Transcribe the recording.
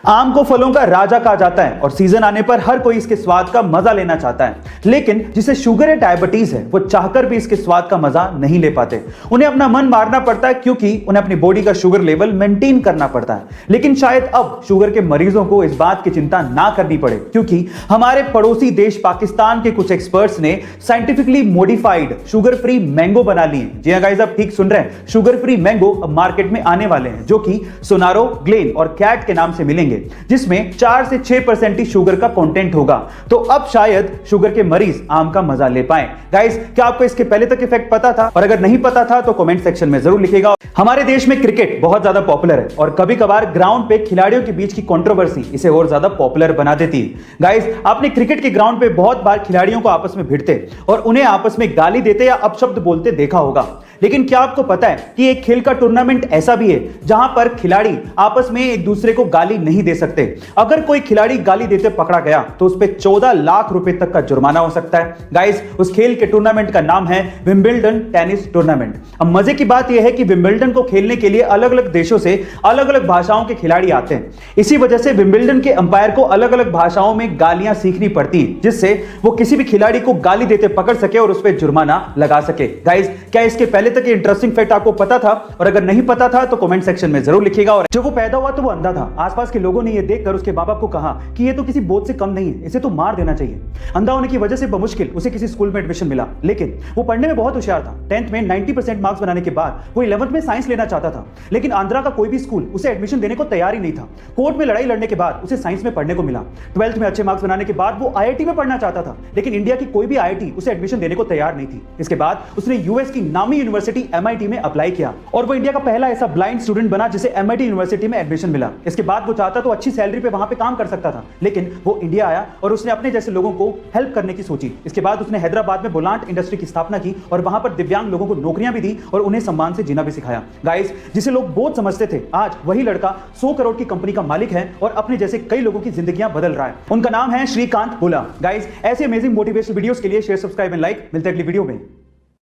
आम को फलों का राजा कहा जाता है और सीजन आने पर हर कोई इसके स्वाद का मजा लेना चाहता है, लेकिन जिसे शुगर या डायबिटीज है वो चाहकर भी इसके स्वाद का मजा नहीं ले पाते। उन्हें अपना मन मारना पड़ता है क्योंकि उन्हें अपनी बॉडी का शुगर लेवल मेंटेन करना पड़ता है। लेकिन शायद अब शुगर के मरीजों को इस बात की चिंता ना करनी पड़े, क्योंकि हमारे पड़ोसी देश पाकिस्तान के कुछ एक्सपर्ट्स ने scientifically modified sugar free mango बना लिए। जी हां गाइस, आप ठीक सुन रहे हैं, शुगर फ्री मैंगो अब मार्केट में आने वाले हैं, जो कि सोनारो, ग्लेन और कैट के नाम से मिलेंगे, जिसमें 4 से 6% ही शुगर का कंटेंट होगा। तो अब शायद शुगर के मरीज आम का मजा ले पाए। गाइस, क्या आपको इसके पहले तक इफेक्ट पता था? और अगर नहीं पता था तो कमेंट सेक्शन में जरूर लिखिएगा। हमारे देश में क्रिकेट बहुत ज्यादा पॉपुलर है और कभी कभार ग्राउंड पे खिलाड़ियों के बीच की कंट्रोवर्सी इसे और ज्यादा पॉपुलर बना देती है। गाइस, आपने क्रिकेट के ग्राउंड पे बहुत बार खिलाड़ियों को आपस में भिड़ते और उन्हें आपस में गाली देते या अपशब्द बोलते देखा होगा। लेकिन क्या आपको पता है कि एक खेल का टूर्नामेंट ऐसा भी है जहां पर खिलाड़ी आपस में एक दूसरे को गाली नहीं दे सकते। अगर कोई खिलाड़ी गाली देते पकड़ा गया तो उस पर 14 लाख रुपए तक का जुर्माना हो सकता है। गाइस, उस खेल के टूर्नामेंट का नाम है विंबलडन टेनिस टूर्नामेंट। अब मजे की बात यह है कि विंबलडन को खेलने के लिए अलग अलग देशों से अलग अलग भाषाओं के खिलाड़ी आते हैं। इसी वजह से विंबलडन के अंपायर को अलग अलग भाषाओं में गालियां सीखनी पड़ती है, जिससे वो किसी भी खिलाड़ी को गाली देते पकड़ सके और उस पर जुर्माना लगा सके। गाइस, क्या इसके पहले तक ये इंटरेस्टिंग फैक्ट आपको पता था? और अगर नहीं पता था तो कमेंट सेक्शन में जरूर लिखिएगा। और जब वो पैदा हुआ तो वो अंधा था। आसपास के लोगों ने ये देखकर उसके मां बाप को कहा कि ये तो किसी बोझ से कम नहीं है, इसे तो मार देना चाहिए। अंधा होने की वजह से बमुश्किल उसे किसी स्कूल में एडमिशन मिला, लेकिन वो पढ़ने में बहुत होशियार था। 10th में 90% मार्क्स बनाने के बाद वो 11th में साइंस लेना चाहता था, लेकिन आंध्रा का कोई भी स्कूल उसे एडमिशन देने को तैयार ही नहीं था। कोर्ट में लड़ाई लड़ने के बाद उसे साइंस में पढ़ने को मिला। 12th में अच्छे मार्क्स बनाने के बाद वो IIT में पढ़ना चाहता था, लेकिन इंडिया की कोई भी IIT उसे एडमिशन देने को तैयार नहीं थी। इसके बाद उसने यूएस की नामी यूनिवर्सिटी MIT में अप्लाई किया और वो इंडिया का पहला ऐसा ब्लाइंड स्टूडेंट बना जिसे MIT यूनिवर्सिटी में एडमिशन मिला। इसके बाद वो चाहता तो अच्छी सैलरी पे वहां पे काम कर सकता था, लेकिन वो इंडिया आया और उसने अपने जैसे लोगों को हेल्प करने की सोची। इसके बाद उसने हैदराबाद में बुलांट इंडस्ट्री की स्थापना की और वहां पर दिव्यांग लोगों को नौकरियां भी दी और उन्हें सम्मान से जीना भी सिखाया। गाइस, जिसे लोग बोझ समझते थे, आज वही लड़का 100 करोड़ की कंपनी का मालिक है और अपने जैसे कई लोगों की जिंदगियां बदल रहा है। उनका नाम है श्रीकांत बोला। गाइस, ऐसे अमेजिंग मोटिवेशनल वीडियोस के लिए शेयर, सब्सक्राइब एंड लाइक। मिलते हैं अगली वीडियो में।